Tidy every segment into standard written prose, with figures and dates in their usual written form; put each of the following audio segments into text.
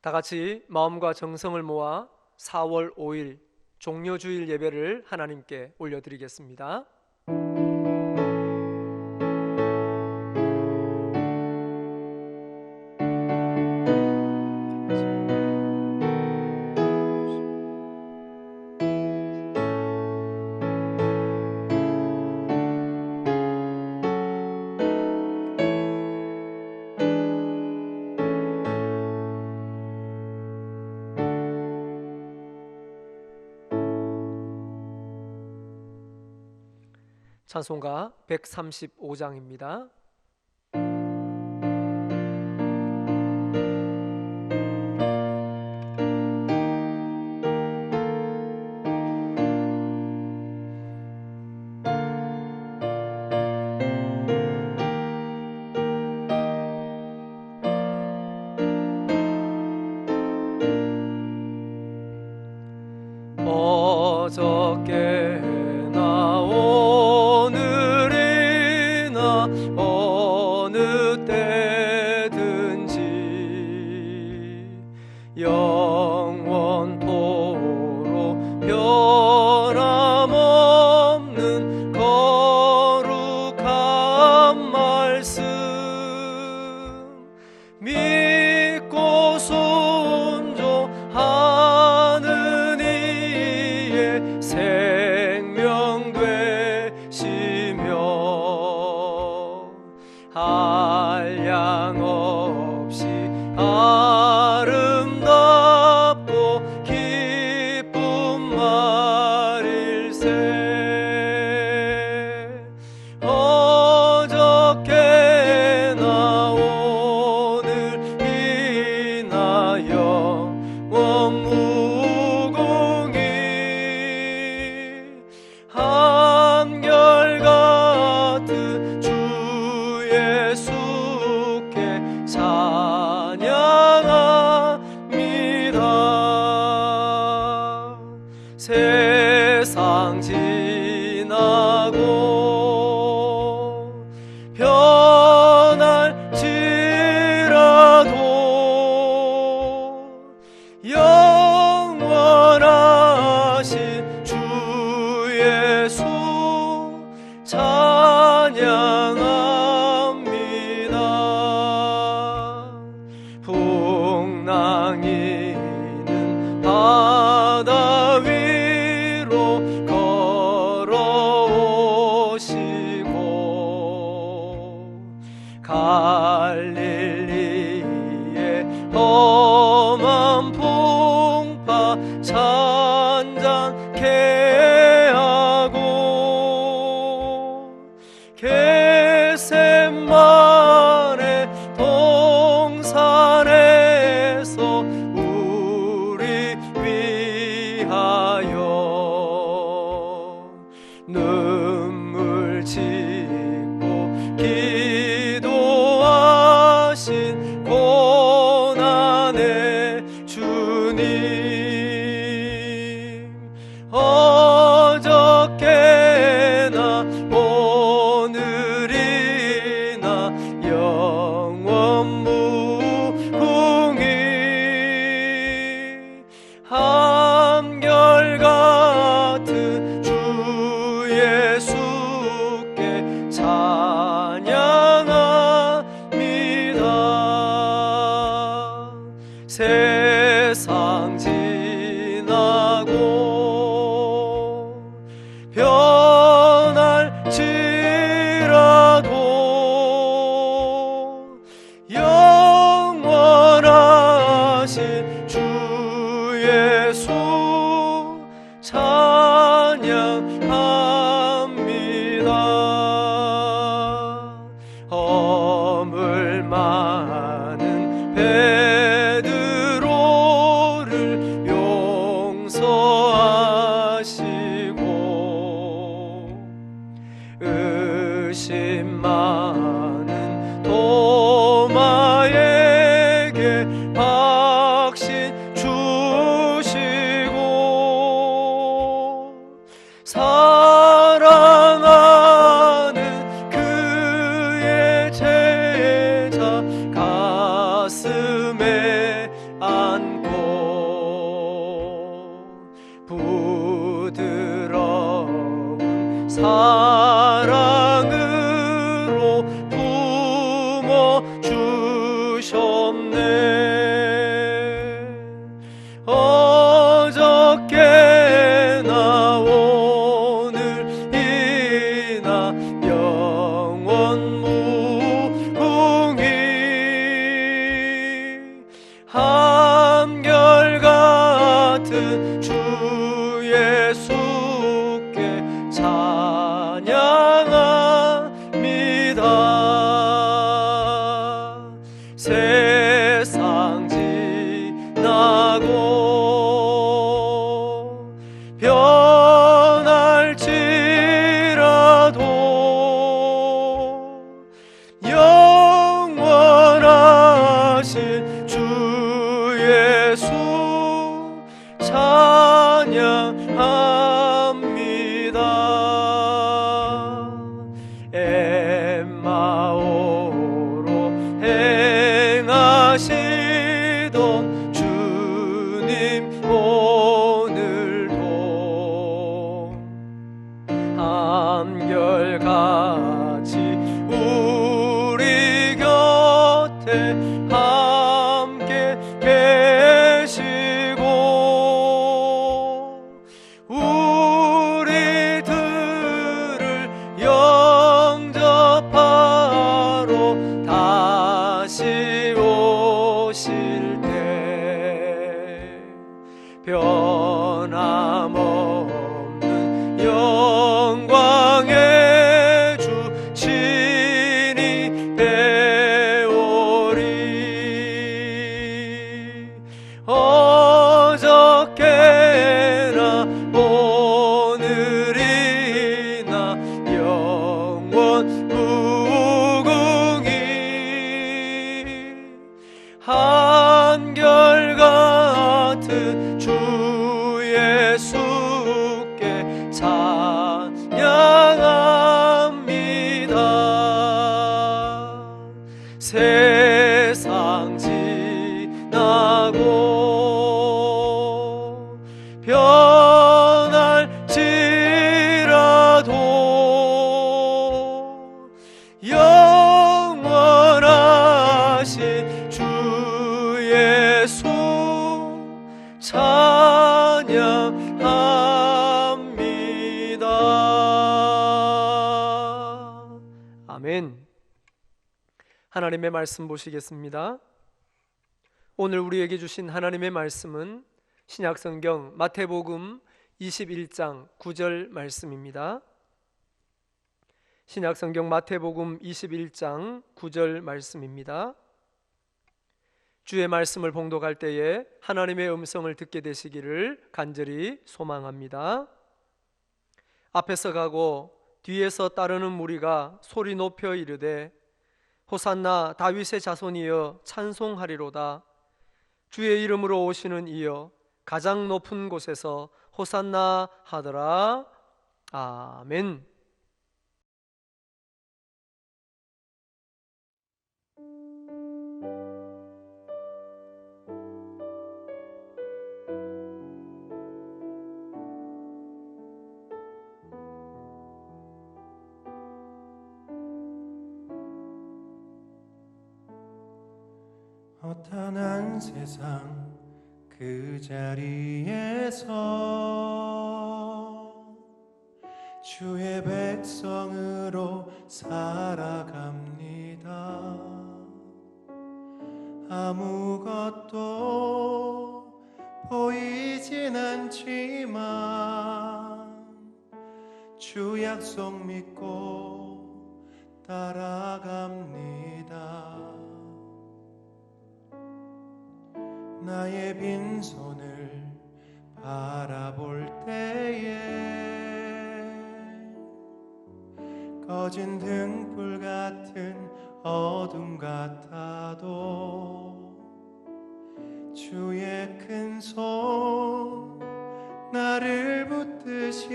다 같이 마음과 정성을 모아 4월 5일 종려주일 예배를 하나님께 올려드리겠습니다. 찬송가 135장입니다. 어저께나 오늘이나 어느 때든지 영원토록 변함없는 거룩한 말씀 믿고 순종하는 이의 생명 되시며 한량 없이 아름답고 기쁜 말일세. 어저께나 오늘이나 영원 무궁히 한결같은 주 예수께 찬양합니다. 세상 지나고 변할지라도 영원하신 주 예수 찬양합니다. 풍랑이는 바다 위로 걸어오시고 갈릴리의 험한 풍파 잔잔케 하고 겟세마네 동산에서 우리 위하여 눈물 짓고 기도하신 고난의 주님. 어저께나 오늘이나 영원 무궁히 한결같은 주 예수께 찬양합니다. 세상 지나고 변할지라도 영원하신 주 예수 찬양합니다. 허물 많은 베드로를 용서하시고 의심 많은 도마에게 확신 주시고 사랑하는 그의 제자 가슴에 안 한결같은 주 예수께 찬양합니다. 세상 지나고 변할지라도 영원하신 주 예수 찬양합니다. 엠마오로 행하시던 주님 오늘도 한결같이 우리 곁에 함께 계시고 우리들을 영접하러 다시 오실 때 변함없는 영광의 주 친히 배우리. 어저께나 오늘이나 영원 무궁히 한결같은 주 예수께 찬양합니다. 세상 지나고 변할지라도 영원하신 주 예수 찬양합니다. 아멘. 하나님의 말씀 보시겠습니다. 오늘 우리에게 주신 하나님의 말씀은 신약성경 마태복음 21장 9절 말씀입니다. 신약성경 마태복음 21장 9절 말씀입니다. 주의 말씀을 봉독할 때에 하나님의 음성을 듣게 되시기를 간절히 소망합니다. 앞에서 가고 뒤에서 따르는 무리가 소리 높여 이르되 호산나 다윗의 자손이여 찬송하리로다. 주의 이름으로 오시는 이여 가장 높은 곳에서 호산나 하더라. 아멘. 허탄한 세상 그 자리에서 주의 백성으로 살아갑니다. 아무것도 보이진 않지만 주 약속 믿고 따라갑니다. 나의 빈손을 바라볼 때에 꺼진 등불 같은 어둠 같아도 주의 큰 손 나를 붙드시니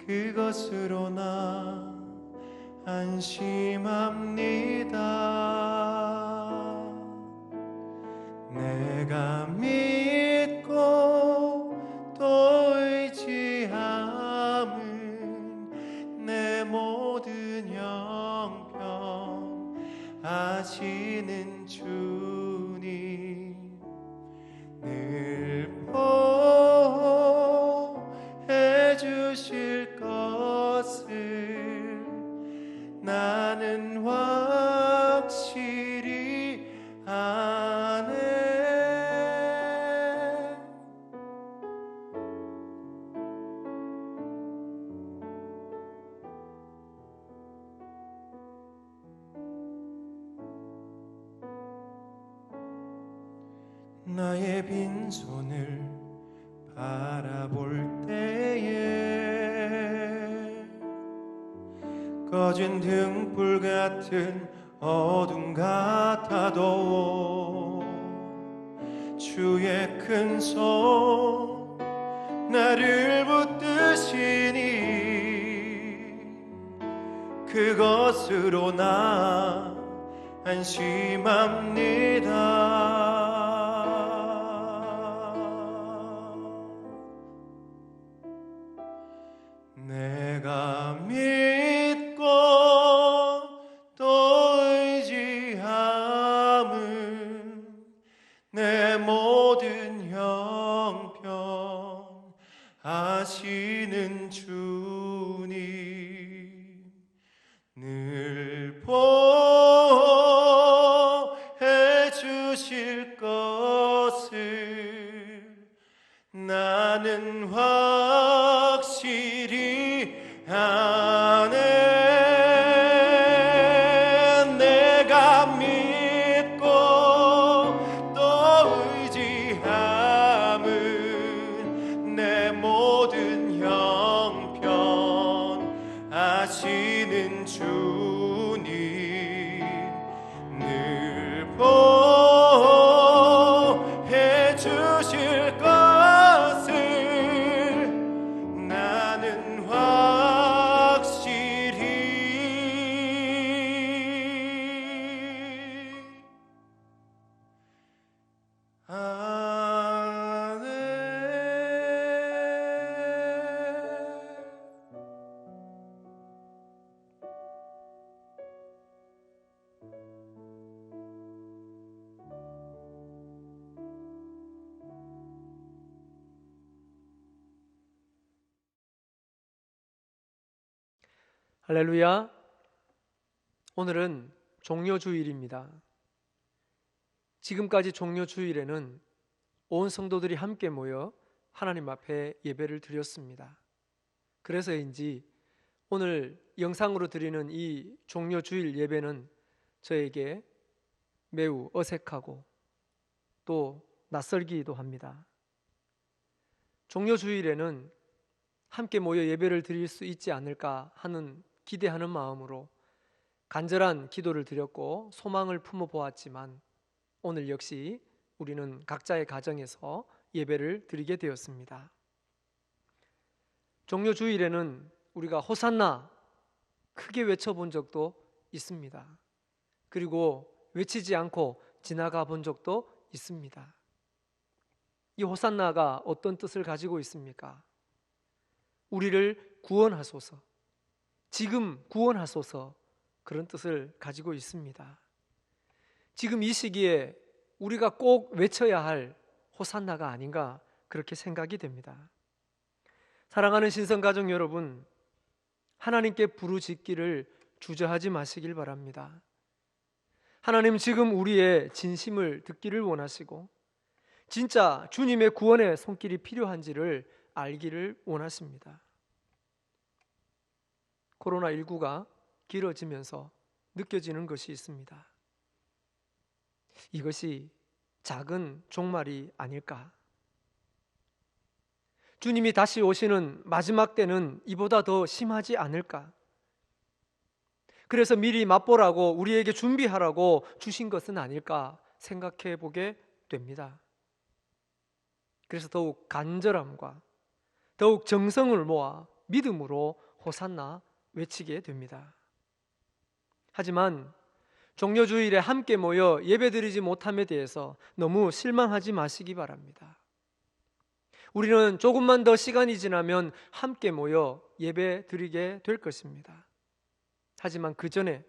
그것으로 나 안심합니다. 내가 믿고 또 의지함은 내 모든 형편 아시는 주님 늘 보호해 주실 것을 나는 확실히 안에 나의 빈손을 바라볼 때에 꺼진 등불 같은 어둠 같아도 주의 큰 손 나를 붙드시니 그것으로 나 안심합니다. 내가 믿고 또 의지함은 내 모든 형편 아시는 주님 늘 보호해 주실 것을 나는 확실히 아네. 내가 믿고 또 의지함은 내 모든 형편 아시는 주님 늘 보호해 주실 것을 나는 확실히 아네. 할렐루야. 오늘은 종료주일입니다. 지금까지 종료주일에는 온 성도들이 함께 모여 하나님 앞에 예배를 드렸습니다. 그래서인지 오늘 영상으로 드리는 이 종료주일 예배는 저에게 매우 어색하고 또 낯설기도 합니다. 종료주일에는 함께 모여 예배를 드릴 수 있지 않을까 하는 기대하는 마음으로 간절한 기도를 드렸고 소망을 품어보았지만 오늘 역시 우리는 각자의 가정에서 예배를 드리게 되었습니다. 종료주일에는 우리가 호산나 크게 외쳐본 적도 있습니다. 그리고 외치지 않고 지나가 본 적도 있습니다. 이 호산나가 어떤 뜻을 가지고 있습니까? 우리를 구원하소서, 지금 구원하소서, 그런 뜻을 가지고 있습니다. 지금 이 시기에 우리가 꼭 외쳐야 할 호산나가 아닌가 그렇게 생각이 됩니다. 사랑하는 신성가족 여러분, 하나님께 부르짖기를 주저하지 마시길 바랍니다. 하나님 지금 우리의 진심을 듣기를 원하시고 진짜 주님의 구원의 손길이 필요한지를 알기를 원하십니다. 코로나19가 길어지면서 느껴지는 것이 있습니다. 이것이 작은 종말이 아닐까? 주님이 다시 오시는 마지막 때는 이보다 더 심하지 않을까? 그래서 미리 맛보라고 우리에게 준비하라고 주신 것은 아닐까 생각해 보게 됩니다. 그래서 더욱 간절함과 더욱 정성을 모아 믿음으로 호산나 외치게 됩니다. 하지만 종료주일에 함께 모여 예배드리지 못함에 대해서 너무 실망하지 마시기 바랍니다. 우리는 조금만 더 시간이 지나면 함께 모여 예배드리게 될 것입니다. 하지만 그 전에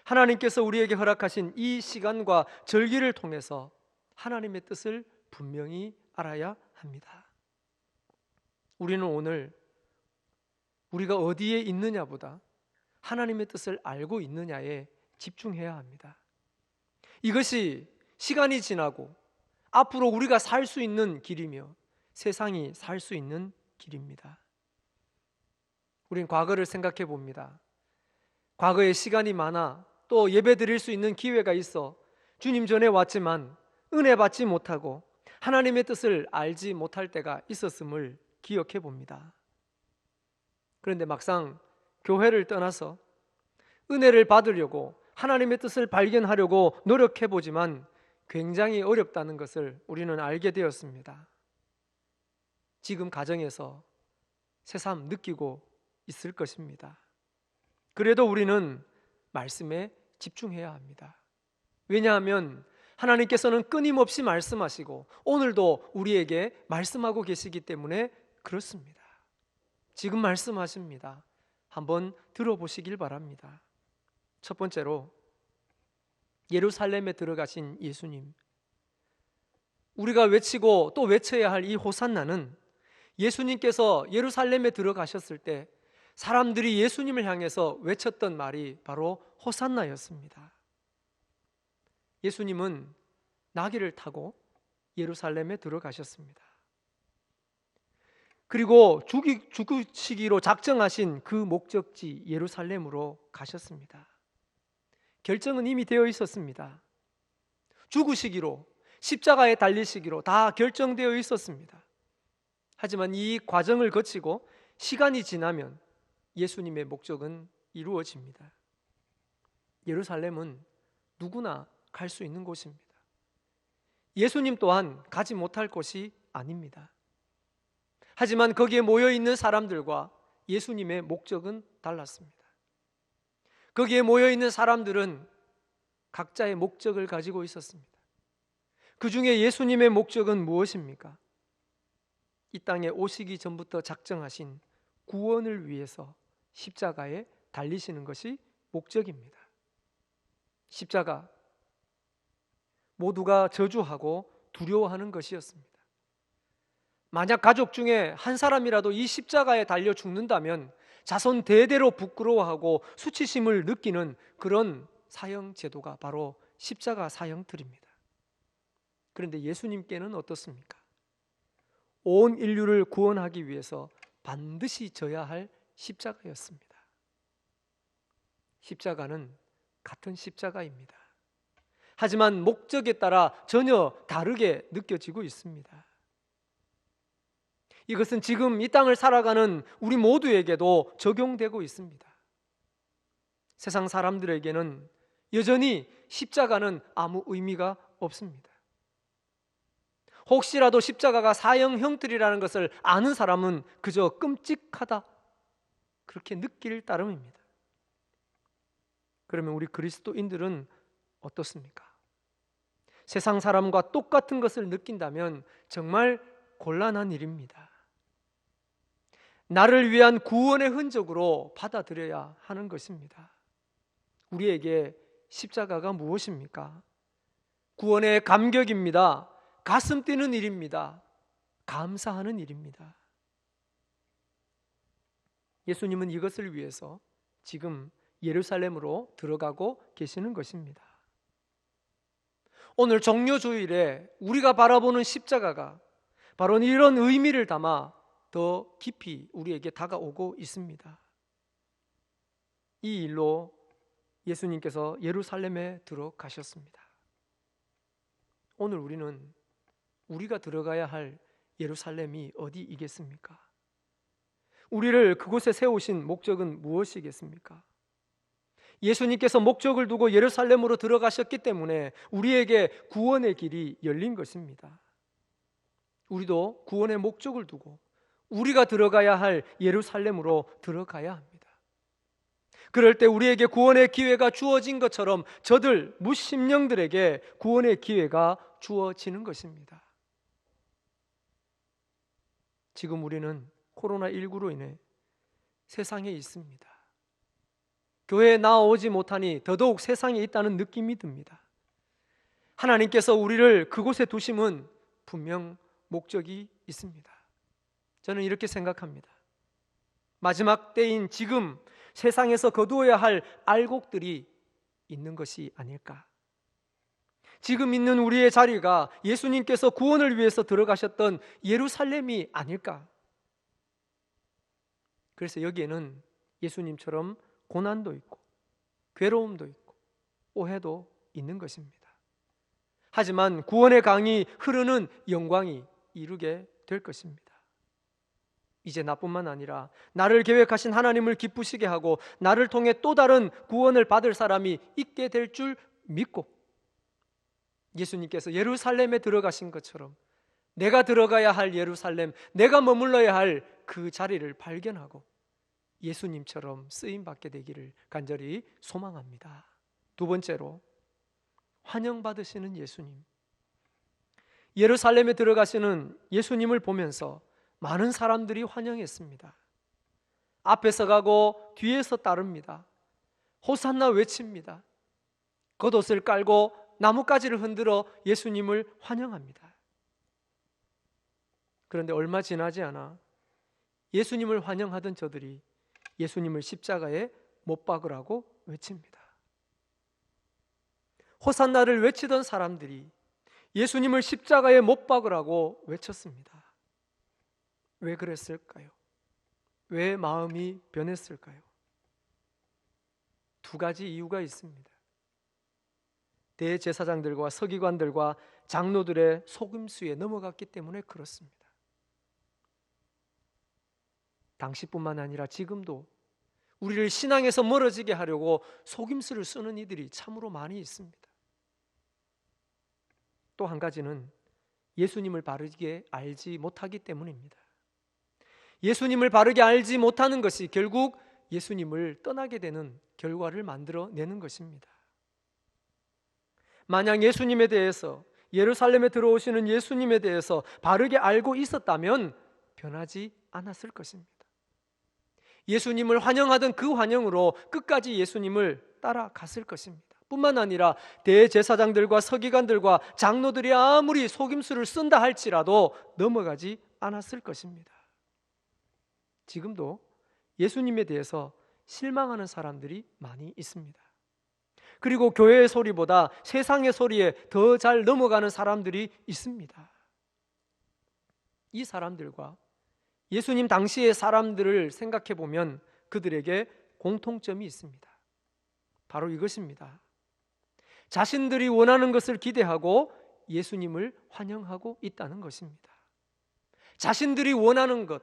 하나님께서 우리에게 허락하신 이 시간과 절기를 통해서 하나님의 뜻을 분명히 알아야 합니다. 우리는 오늘 우리가 어디에 있느냐보다 하나님의 뜻을 알고 있느냐에 집중해야 합니다. 이것이 시간이 지나고 앞으로 우리가 살 수 있는 길이며 세상이 살 수 있는 길입니다. 우린 과거를 생각해 봅니다. 과거에 시간이 많아 또 예배 드릴 수 있는 기회가 있어 주님 전에 왔지만 은혜 받지 못하고 하나님의 뜻을 알지 못할 때가 있었음을 기억해 봅니다. 그런데 막상 교회를 떠나서 은혜를 받으려고 하나님의 뜻을 발견하려고 노력해 보지만 굉장히 어렵다는 것을 우리는 알게 되었습니다. 지금 가정에서 새삼 느끼고 있을 것입니다. 그래도 우리는 말씀에 집중해야 합니다. 왜냐하면 하나님께서는 끊임없이 말씀하시고 오늘도 우리에게 말씀하고 계시기 때문에 그렇습니다. 지금 말씀하십니다. 한번 들어보시길 바랍니다. 첫 번째로 예루살렘에 들어가신 예수님, 우리가 외치고 또 외쳐야 할 이 호산나는 예수님께서 예루살렘에 들어가셨을 때 사람들이 예수님을 향해서 외쳤던 말이 바로 호산나였습니다. 예수님은 나귀를 타고 예루살렘에 들어가셨습니다. 그리고 죽으시기로 작정하신 그 목적지 예루살렘으로 가셨습니다. 결정은 이미 되어 있었습니다. 죽으시기로, 십자가에 달리시기로 다 결정되어 있었습니다. 하지만 이 과정을 거치고 시간이 지나면 예수님의 목적은 이루어집니다. 예루살렘은 누구나 갈 수 있는 곳입니다. 예수님 또한 가지 못할 곳이 아닙니다. 하지만 거기에 모여 있는 사람들과 예수님의 목적은 달랐습니다. 거기에 모여 있는 사람들은 각자의 목적을 가지고 있었습니다. 그 중에 예수님의 목적은 무엇입니까? 이 땅에 오시기 전부터 작정하신 구원을 위해서 십자가에 달리시는 것이 목적입니다. 십자가, 모두가 저주하고 두려워하는 것이었습니다. 만약 가족 중에 한 사람이라도 이 십자가에 달려 죽는다면 자손 대대로 부끄러워하고 수치심을 느끼는 그런 사형 제도가 바로 십자가 사형틀입니다. 그런데 예수님께는 어떻습니까? 온 인류를 구원하기 위해서 반드시 져야 할 십자가였습니다. 십자가는 같은 십자가입니다. 하지만 목적에 따라 전혀 다르게 느껴지고 있습니다. 이것은 지금 이 땅을 살아가는 우리 모두에게도 적용되고 있습니다. 세상 사람들에게는 여전히 십자가는 아무 의미가 없습니다. 혹시라도 십자가가 사형 형틀이라는 것을 아는 사람은 그저 끔찍하다, 그렇게 느낄 따름입니다. 그러면 우리 그리스도인들은 어떻습니까? 세상 사람과 똑같은 것을 느낀다면 정말 곤란한 일입니다. 나를 위한 구원의 흔적으로 받아들여야 하는 것입니다. 우리에게 십자가가 무엇입니까? 구원의 감격입니다. 가슴 뛰는 일입니다. 감사하는 일입니다. 예수님은 이것을 위해서 지금 예루살렘으로 들어가고 계시는 것입니다. 오늘 종료주일에 우리가 바라보는 십자가가 바로 이런 의미를 담아 더 깊이 우리에게 다가오고 있습니다. 이 일로 예수님께서 예루살렘에 들어가셨습니다. 오늘 우리는 우리가 들어가야 할 예루살렘이 어디이겠습니까? 우리를 그곳에 세우신 목적은 무엇이겠습니까? 예수님께서 목적을 두고 예루살렘으로 들어가셨기 때문에 우리에게 구원의 길이 열린 것입니다. 우리도 구원의 목적을 두고 우리가 들어가야 할 예루살렘으로 들어가야 합니다. 그럴 때 우리에게 구원의 기회가 주어진 것처럼 저들 무심령들에게 구원의 기회가 주어지는 것입니다. 지금 우리는 코로나19로 인해 세상에 있습니다. 교회에 나오지 못하니 더더욱 세상에 있다는 느낌이 듭니다. 하나님께서 우리를 그곳에 두심은 분명 목적이 있습니다. 저는 이렇게 생각합니다. 마지막 때인 지금 세상에서 거두어야 할 알곡들이 있는 것이 아닐까. 지금 있는 우리의 자리가 예수님께서 구원을 위해서 들어가셨던 예루살렘이 아닐까? 그래서 여기에는 예수님처럼 고난도 있고 괴로움도 있고 오해도 있는 것입니다. 하지만 구원의 강이 흐르는 영광이 이루게 될 것입니다. 이제 나뿐만 아니라 나를 계획하신 하나님을 기쁘시게 하고 나를 통해 또 다른 구원을 받을 사람이 있게 될 줄 믿고, 예수님께서 예루살렘에 들어가신 것처럼 내가 들어가야 할 예루살렘, 내가 머물러야 할 그 자리를 발견하고 예수님처럼 쓰임받게 되기를 간절히 소망합니다. 두 번째로, 환영받으시는 예수님. 예루살렘에 들어가시는 예수님을 보면서 많은 사람들이 환영했습니다. 앞에서 가고 뒤에서 따릅니다. 호산나 외칩니다. 겉옷을 깔고 나뭇가지를 흔들어 예수님을 환영합니다. 그런데 얼마 지나지 않아 예수님을 환영하던 저들이 예수님을 십자가에 못 박으라고 외칩니다. 호산나를 외치던 사람들이 예수님을 십자가에 못 박으라고 외쳤습니다. 왜 그랬을까요? 왜 마음이 변했을까요? 두 가지 이유가 있습니다. 대제사장들과 서기관들과 장로들의 속임수에 넘어갔기 때문에 그렇습니다. 당시뿐만 아니라 지금도 우리를 신앙에서 멀어지게 하려고 속임수를 쓰는 이들이 참으로 많이 있습니다. 또 한 가지는 예수님을 바르게 알지 못하기 때문입니다. 예수님을 바르게 알지 못하는 것이 결국 예수님을 떠나게 되는 결과를 만들어내는 것입니다. 만약 예수님에 대해서, 예루살렘에 들어오시는 예수님에 대해서 바르게 알고 있었다면 변하지 않았을 것입니다. 예수님을 환영하던 그 환영으로 끝까지 예수님을 따라갔을 것입니다. 뿐만 아니라 대제사장들과 서기관들과 장로들이 아무리 속임수를 쓴다 할지라도 넘어가지 않았을 것입니다. 지금도 예수님에 대해서 실망하는 사람들이 많이 있습니다. 그리고 교회의 소리보다 세상의 소리에 더 잘 넘어가는 사람들이 있습니다. 이 사람들과 예수님 당시의 사람들을 생각해 보면 그들에게 공통점이 있습니다. 바로 이것입니다. 자신들이 원하는 것을 기대하고 예수님을 환영하고 있다는 것입니다. 자신들이 원하는 것,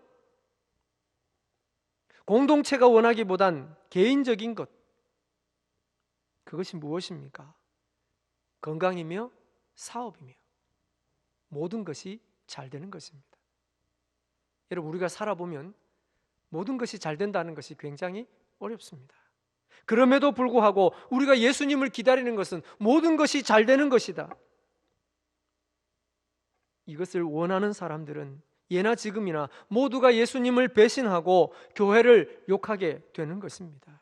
공동체가 원하기보단 개인적인 것, 그것이 무엇입니까? 건강이며 사업이며 모든 것이 잘 되는 것입니다. 여러분, 우리가 살아보면 모든 것이 잘 된다는 것이 굉장히 어렵습니다. 그럼에도 불구하고 우리가 예수님을 기다리는 것은 모든 것이 잘 되는 것이다. 이것을 원하는 사람들은 예나 지금이나 모두가 예수님을 배신하고 교회를 욕하게 되는 것입니다.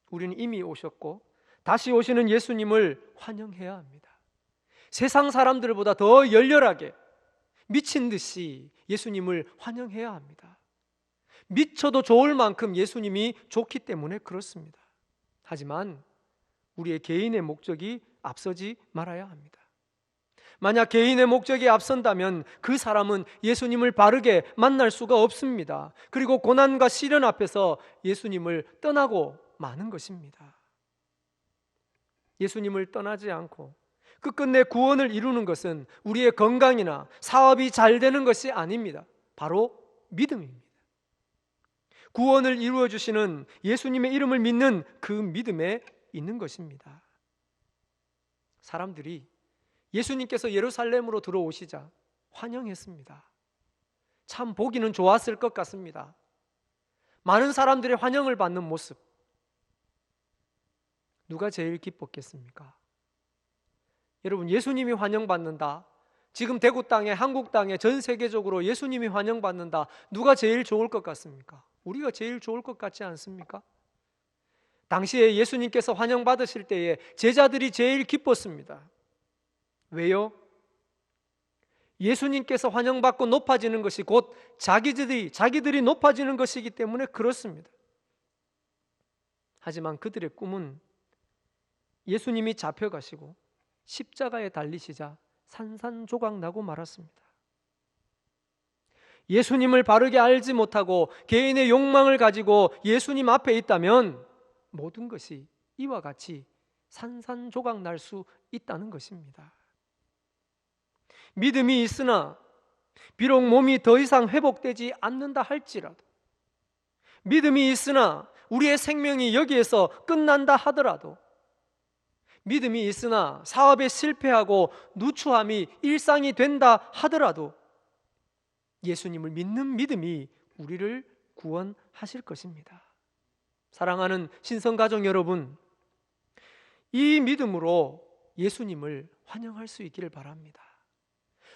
우리는 이미 오셨고 다시 오시는 예수님을 환영해야 합니다. 세상 사람들보다 더 열렬하게 미친 듯이 예수님을 환영해야 합니다. 미쳐도 좋을 만큼 예수님이 좋기 때문에 그렇습니다. 하지만 우리의 개인의 목적이 앞서지 말아야 합니다. 만약 개인의 목적이 앞선다면 그 사람은 예수님을 바르게 만날 수가 없습니다. 그리고 고난과 시련 앞에서 예수님을 떠나고 마는 것입니다. 예수님을 떠나지 않고 끝끝내 구원을 이루는 것은 우리의 건강이나 사업이 잘 되는 것이 아닙니다. 바로 믿음입니다. 구원을 이루어 주시는 예수님의 이름을 믿는 그 믿음에 있는 것입니다. 사람들이 예수님께서 예루살렘으로 들어오시자 환영했습니다. 참 보기는 좋았을 것 같습니다. 많은 사람들의 환영을 받는 모습, 누가 제일 기뻤겠습니까? 여러분, 예수님이 환영받는다, 지금 대구 땅에, 한국 땅에, 전 세계적으로 예수님이 환영받는다, 누가 제일 좋을 것 같습니까? 우리가 제일 좋을 것 같지 않습니까? 당시에 예수님께서 환영받으실 때에 제자들이 제일 기뻤습니다. 왜요? 예수님께서 환영받고 높아지는 것이 곧 자기들이 높아지는 것이기 때문에 그렇습니다. 하지만 그들의 꿈은 예수님이 잡혀가시고 십자가에 달리시자 산산조각 나고 말았습니다. 예수님을 바르게 알지 못하고 개인의 욕망을 가지고 예수님 앞에 있다면 모든 것이 이와 같이 산산조각 날 수 있다는 것입니다. 믿음이 있으나 비록 몸이 더 이상 회복되지 않는다 할지라도, 믿음이 있으나 우리의 생명이 여기에서 끝난다 하더라도, 믿음이 있으나 사업에 실패하고 누추함이 일상이 된다 하더라도 예수님을 믿는 믿음이 우리를 구원하실 것입니다. 사랑하는 신성가족 여러분, 이 믿음으로 예수님을 환영할 수 있기를 바랍니다.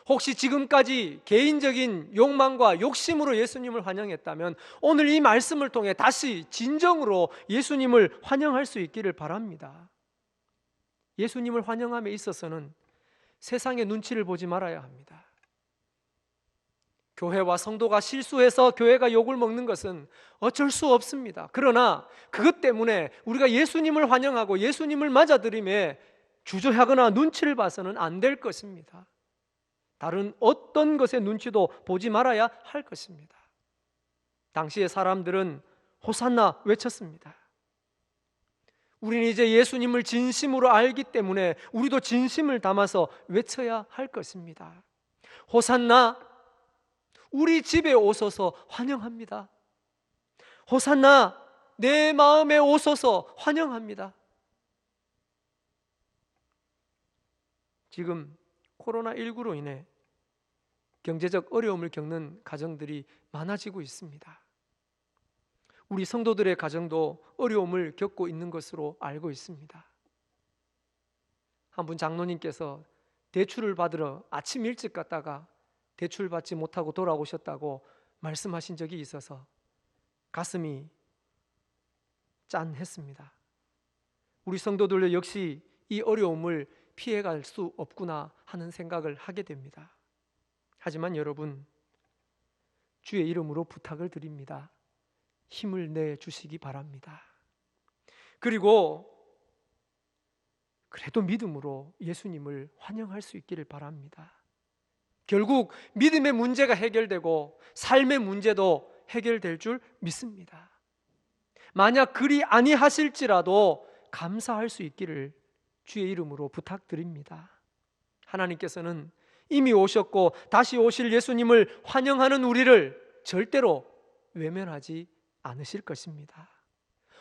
혹시 지금까지 개인적인 욕망과 욕심으로 예수님을 환영했다면 오늘 이 말씀을 통해 다시 진정으로 예수님을 환영할 수 있기를 바랍니다. 예수님을 환영함에 있어서는 세상의 눈치를 보지 말아야 합니다. 교회와 성도가 실수해서 교회가 욕을 먹는 것은 어쩔 수 없습니다. 그러나 그것 때문에 우리가 예수님을 환영하고 예수님을 맞아들임에 주저하거나 눈치를 봐서는 안 될 것입니다. 다른 어떤 것의 눈치도 보지 말아야 할 것입니다. 당시의 사람들은 호산나 외쳤습니다. 우리는 이제 예수님을 진심으로 알기 때문에 우리도 진심을 담아서 외쳐야 할 것입니다. 호산나, 우리 집에 오소서 환영합니다. 호산나, 내 마음에 오소서 환영합니다. 지금 코로나19로 인해 경제적 어려움을 겪는 가정들이 많아지고 있습니다. 우리 성도들의 가정도 어려움을 겪고 있는 것으로 알고 있습니다. 한 분 장로님께서 대출을 받으러 아침 일찍 갔다가 대출 받지 못하고 돌아오셨다고 말씀하신 적이 있어서 가슴이 짠했습니다. 우리 성도들 역시 이 어려움을 피해갈 수 없구나 하는 생각을 하게 됩니다. 하지만 여러분, 주의 이름으로 부탁을 드립니다. 힘을 내주시기 바랍니다. 그리고 그래도 믿음으로 예수님을 환영할 수 있기를 바랍니다. 결국 믿음의 문제가 해결되고 삶의 문제도 해결될 줄 믿습니다. 만약 그리 아니하실지라도 감사할 수 있기를 주의 이름으로 부탁드립니다. 하나님께서는 이미 오셨고 다시 오실 예수님을 환영하는 우리를 절대로 외면하지 않으실 것입니다.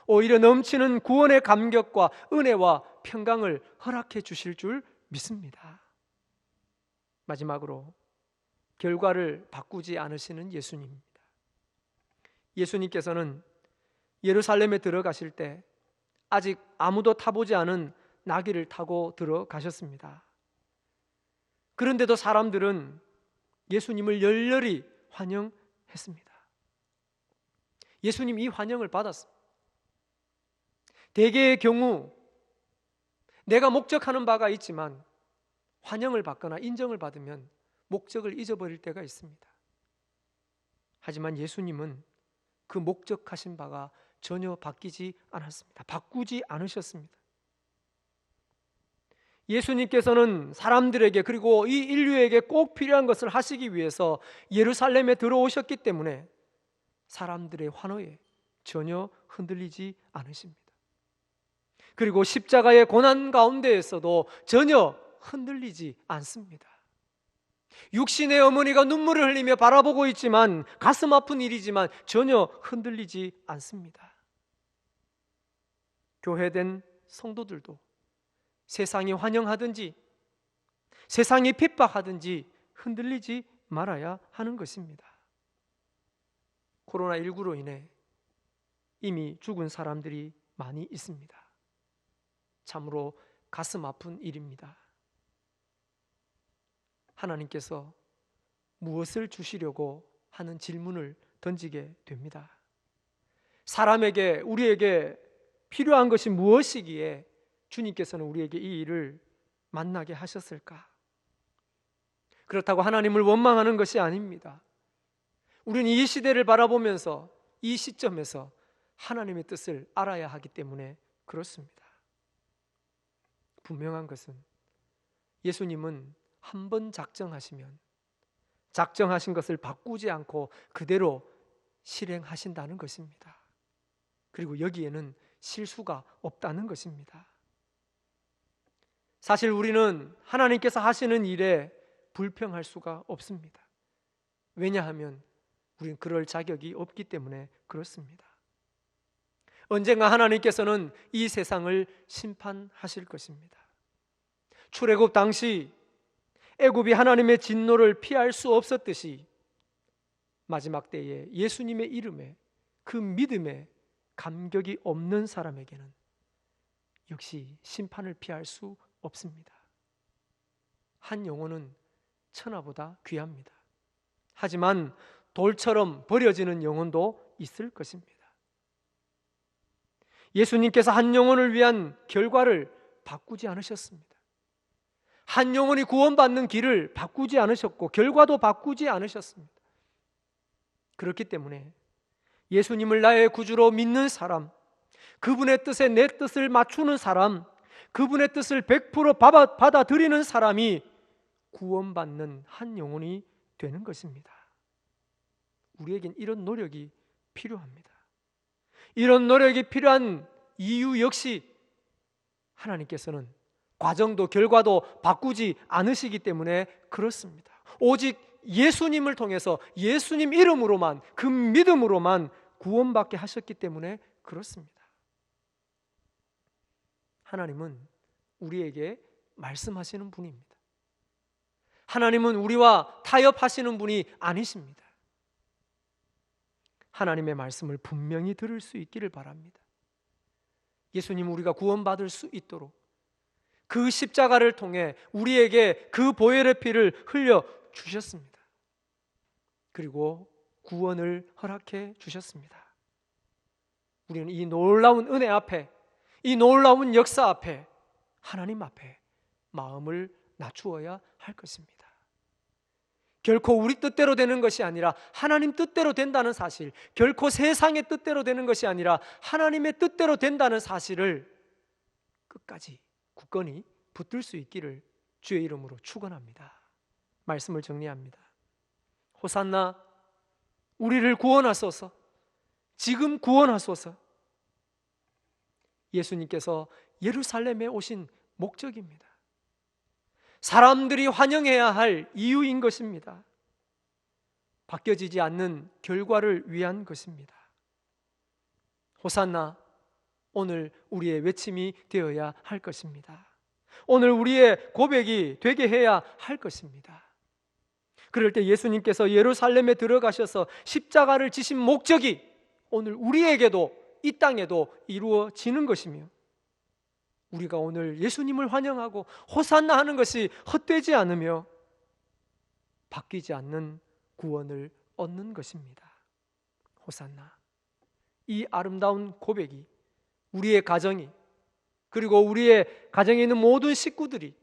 오히려 넘치는 구원의 감격과 은혜와 평강을 허락해 주실 줄 믿습니다. 마지막으로 결과를 바꾸지 않으시는 예수님입니다. 예수님께서는 예루살렘에 들어가실 때 아직 아무도 타보지 않은 나귀를 타고 들어가셨습니다. 그런데도 사람들은 예수님을 열렬히 환영했습니다. 예수님 이 환영을 받았습니다. 대개의 경우 내가 목적하는 바가 있지만 환영을 받거나 인정을 받으면 목적을 잊어버릴 때가 있습니다. 하지만 예수님은 그 목적하신 바가 전혀 바뀌지 않았습니다. 바꾸지 않으셨습니다. 예수님께서는 사람들에게 그리고 이 인류에게 꼭 필요한 것을 하시기 위해서 예루살렘에 들어오셨기 때문에 사람들의 환호에 전혀 흔들리지 않으십니다. 그리고 십자가의 고난 가운데에서도 전혀 흔들리지 않습니다. 육신의 어머니가 눈물을 흘리며 바라보고 있지만 가슴 아픈 일이지만 전혀 흔들리지 않습니다. 교회된 성도들도 세상이 환영하든지 세상이 핍박하든지 흔들리지 말아야 하는 것입니다. 코로나19로 인해 이미 죽은 사람들이 많이 있습니다. 참으로 가슴 아픈 일입니다. 하나님께서 무엇을 주시려고 하는 질문을 던지게 됩니다. 사람에게, 우리에게 필요한 것이 무엇이기에 주님께서는 우리에게 이 일을 만나게 하셨을까? 그렇다고 하나님을 원망하는 것이 아닙니다. 우리는 이 시대를 바라보면서 이 시점에서 하나님의 뜻을 알아야 하기 때문에 그렇습니다. 분명한 것은 예수님은 한 번 작정하시면 작정하신 것을 바꾸지 않고 그대로 실행하신다는 것입니다. 그리고 여기에는 실수가 없다는 것입니다. 사실 우리는 하나님께서 하시는 일에 불평할 수가 없습니다. 왜냐하면 우리는 그럴 자격이 없기 때문에 그렇습니다. 언젠가 하나님께서는 이 세상을 심판하실 것입니다. 출애굽 당시 애굽이 하나님의 진노를 피할 수 없었듯이 마지막 때에 예수님의 이름에 그 믿음에 감격이 없는 사람에게는 역시 심판을 피할 수 없습니다. 한 영혼은 천하보다 귀합니다. 하지만 돌처럼 버려지는 영혼도 있을 것입니다. 예수님께서 한 영혼을 위한 결과를 바꾸지 않으셨습니다. 한 영혼이 구원받는 길을 바꾸지 않으셨고 결과도 바꾸지 않으셨습니다. 그렇기 때문에 예수님을 나의 구주로 믿는 사람, 그분의 뜻에 내 뜻을 맞추는 사람, 그분의 뜻을 100% 받아들이는 사람이 구원받는 한 영혼이 되는 것입니다. 우리에겐 이런 노력이 필요합니다. 이런 노력이 필요한 이유 역시 하나님께서는 과정도 결과도 바꾸지 않으시기 때문에 그렇습니다. 오직 예수님을 통해서 예수님 이름으로만, 그 믿음으로만 구원받게 하셨기 때문에 그렇습니다. 하나님은 우리에게 말씀하시는 분입니다. 하나님은 우리와 타협하시는 분이 아니십니다. 하나님의 말씀을 분명히 들을 수 있기를 바랍니다. 예수님, 우리가 구원받을 수 있도록 그 십자가를 통해 우리에게 그 보혈의 피를 흘려 주셨습니다. 그리고 구원을 허락해 주셨습니다. 우리는 이 놀라운 은혜 앞에, 이 놀라운 역사 앞에, 하나님 앞에 마음을 낮추어야 할 것입니다. 결코 우리 뜻대로 되는 것이 아니라 하나님 뜻대로 된다는 사실, 결코 세상의 뜻대로 되는 것이 아니라 하나님의 뜻대로 된다는 사실을 끝까지 굳건히 붙들 수 있기를 주의 이름으로 축원합니다. 말씀을 정리합니다. 호산나, 우리를 구원하소서. 지금 구원하소서. 예수님께서 예루살렘에 오신 목적입니다. 사람들이 환영해야 할 이유인 것입니다. 바뀌어지지 않는 결과를 위한 것입니다. 호산나, 오늘 우리의 외침이 되어야 할 것입니다. 오늘 우리의 고백이 되게 해야 할 것입니다. 그럴 때 예수님께서 예루살렘에 들어가셔서 십자가를 지신 목적이 오늘 우리에게도 이 땅에도 이루어지는 것이며, 우리가 오늘 예수님을 환영하고 호산나 하는 것이 헛되지 않으며 바뀌지 않는 구원을 얻는 것입니다. 호산나. 이 아름다운 고백이 우리의 가정이, 그리고 우리의 가정에 있는 모든 식구들이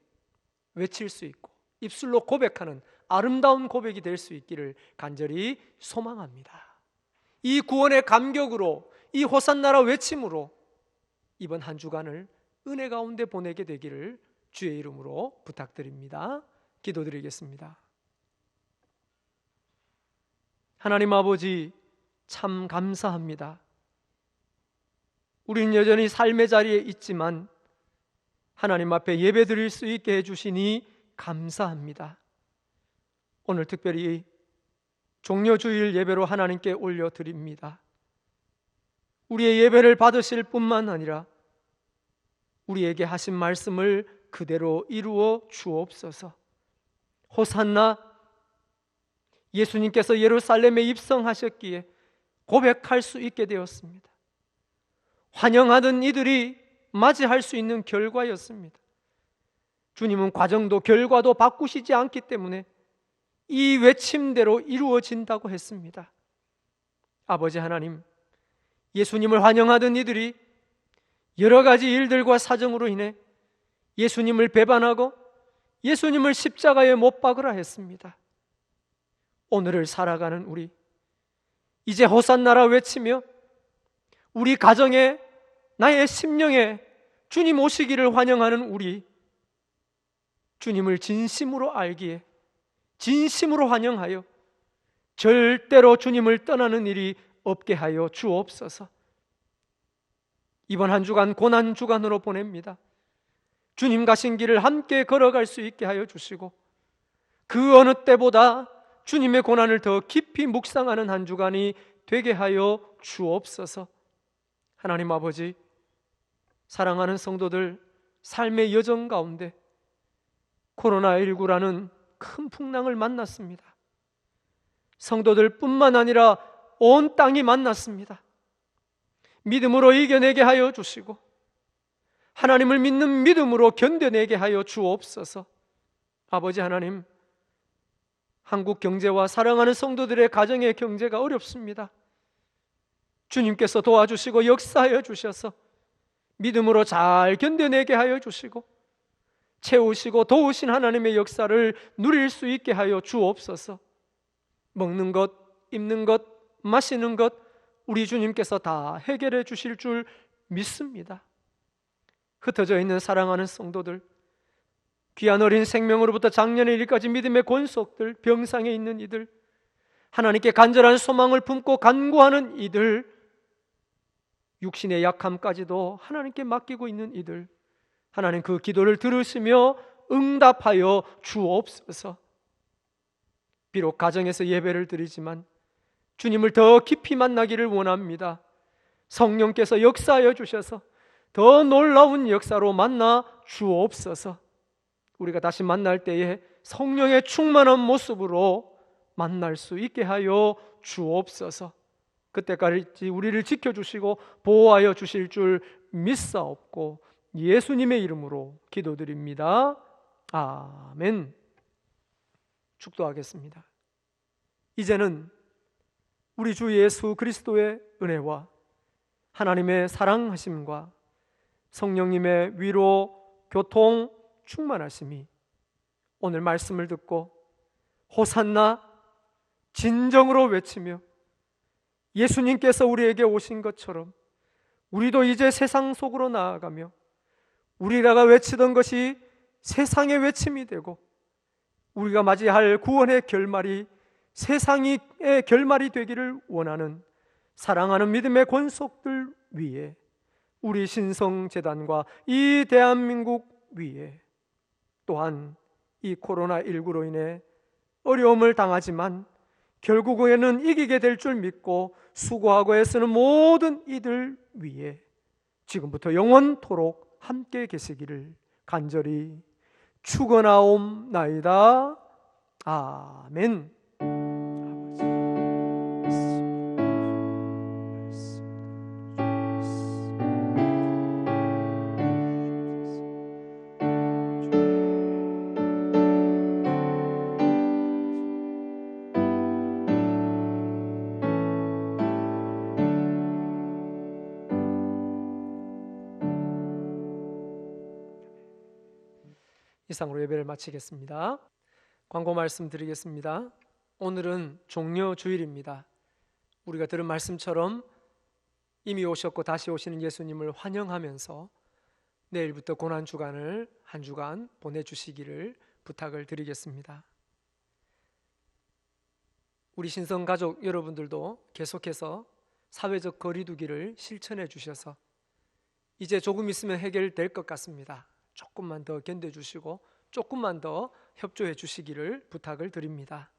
외칠 수 있고 입술로 고백하는 아름다운 고백이 될 수 있기를 간절히 소망합니다. 이 구원의 감격으로, 이 호산나라 외침으로 이번 한 주간을 은혜 가운데 보내게 되기를 주의 이름으로 부탁드립니다. 기도드리겠습니다. 하나님 아버지, 참 감사합니다. 우리는 여전히 삶의 자리에 있지만 하나님 앞에 예배 드릴 수 있게 해주시니 감사합니다. 오늘 특별히 종려주일 예배로 하나님께 올려드립니다. 우리의 예배를 받으실 뿐만 아니라 우리에게 하신 말씀을 그대로 이루어 주옵소서. 호산나, 예수님께서 예루살렘에 입성하셨기에 고백할 수 있게 되었습니다. 환영하던 이들이 맞이할 수 있는 결과였습니다. 주님은 과정도 결과도 바꾸시지 않기 때문에 이 외침대로 이루어진다고 했습니다. 아버지 하나님, 예수님을 환영하던 이들이 여러 가지 일들과 사정으로 인해 예수님을 배반하고 예수님을 십자가에 못 박으라 했습니다. 오늘을 살아가는 우리, 이제 호산나라 외치며 우리 가정에, 나의 심령에 주님 오시기를 환영하는 우리, 주님을 진심으로 알기에 진심으로 환영하여 절대로 주님을 떠나는 일이 없게 하여 주옵소서. 이번 한 주간 고난 주간으로 보냅니다. 주님 가신 길을 함께 걸어갈 수 있게 하여 주시고 그 어느 때보다 주님의 고난을 더 깊이 묵상하는 한 주간이 되게 하여 주옵소서. 하나님 아버지, 사랑하는 성도들 삶의 여정 가운데 코로나19라는 큰 풍랑을 만났습니다. 성도들 뿐만 아니라 온 땅이 만났습니다. 믿음으로 이겨내게 하여 주시고 하나님을 믿는 믿음으로 견뎌내게 하여 주옵소서. 아버지 하나님, 한국 경제와 사랑하는 성도들의 가정의 경제가 어렵습니다. 주님께서 도와주시고 역사하여 주셔서 믿음으로 잘 견뎌내게 하여 주시고 채우시고 도우신 하나님의 역사를 누릴 수 있게 하여 주옵소서. 먹는 것, 입는 것, 마시는 것 우리 주님께서 다 해결해 주실 줄 믿습니다. 흩어져 있는 사랑하는 성도들, 귀한 어린 생명으로부터 작년의 일까지 믿음의 권속들, 병상에 있는 이들, 하나님께 간절한 소망을 품고 간구하는 이들, 육신의 약함까지도 하나님께 맡기고 있는 이들, 하나님 그 기도를 들으시며 응답하여 주옵소서. 비록 가정에서 예배를 드리지만 주님을 더 깊이 만나기를 원합니다. 성령께서 역사하여 주셔서 더 놀라운 역사로 만나 주옵소서. 우리가 다시 만날 때에 성령의 충만한 모습으로 만날 수 있게 하여 주옵소서. 그때까지 우리를 지켜주시고 보호하여 주실 줄 믿사옵고 예수님의 이름으로 기도드립니다. 아멘. 축도하겠습니다. 이제는 우리 주 예수 그리스도의 은혜와 하나님의 사랑하심과 성령님의 위로, 교통, 충만하심이 오늘 말씀을 듣고 호산나 진정으로 외치며 예수님께서 우리에게 오신 것처럼 우리도 이제 세상 속으로 나아가며 우리가 외치던 것이 세상의 외침이 되고 우리가 맞이할 구원의 결말이 세상의 결말이 되기를 원하는 사랑하는 믿음의 권속들 위에 우리 신성재단과 이 대한민국 위에 또한 이 코로나19로 인해 어려움을 당하지만 결국에는 이기게 될 줄 믿고 수고하고 애쓰는 모든 이들 위에 지금부터 영원토록 함께 계시기를 간절히 축원하옵나이다. 아멘. 이상으로 예배를 마치겠습니다. 광고 말씀 드리겠습니다. 오늘은 종려 주일입니다. 우리가 들은 말씀처럼 이미 오셨고 다시 오시는 예수님을 환영하면서 내일부터 고난 주간을 한 주간 보내주시기를 부탁을 드리겠습니다. 우리 신성 가족 여러분들도 계속해서 사회적 거리 두기를 실천해 주셔서 이제 조금 있으면 해결될 것 같습니다. 조금만 더 견뎌주시고 조금만 더 협조해 주시기를 부탁을 드립니다.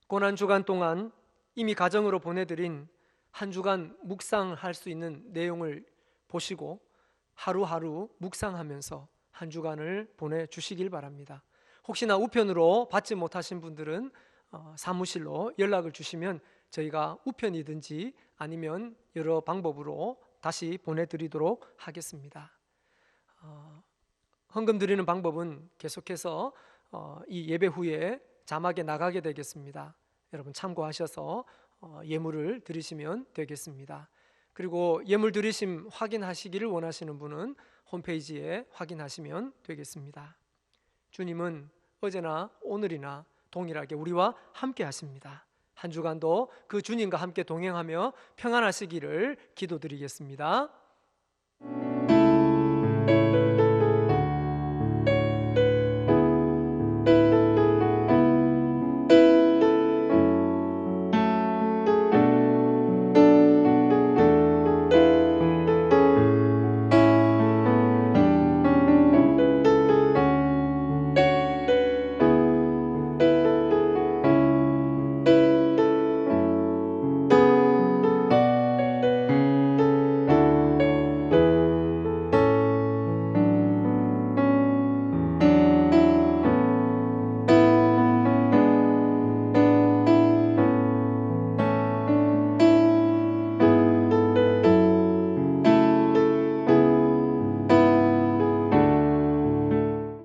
고난 주간 동안 이미 가정으로 보내드린 한 주간 묵상할 수 있는 내용을 보시고 하루하루 묵상하면서 한 주간을 보내주시길 바랍니다. 혹시나 우편으로 받지 못하신 분들은 사무실로 연락을 주시면 저희가 우편이든지 아니면 여러 방법으로 다시 보내드리도록 하겠습니다. 헌금 드리는 방법은 계속해서 이 예배 후에 자막에 나가게 되겠습니다. 여러분 참고하셔서 예물을 드리시면 되겠습니다. 그리고 예물 드리심 확인하시기를 원하시는 분은 홈페이지에 확인하시면 되겠습니다. 주님은 어제나 오늘이나 동일하게 우리와 함께 하십니다. 한 주간도 그 주님과 함께 동행하며 평안하시기를 기도드리겠습니다.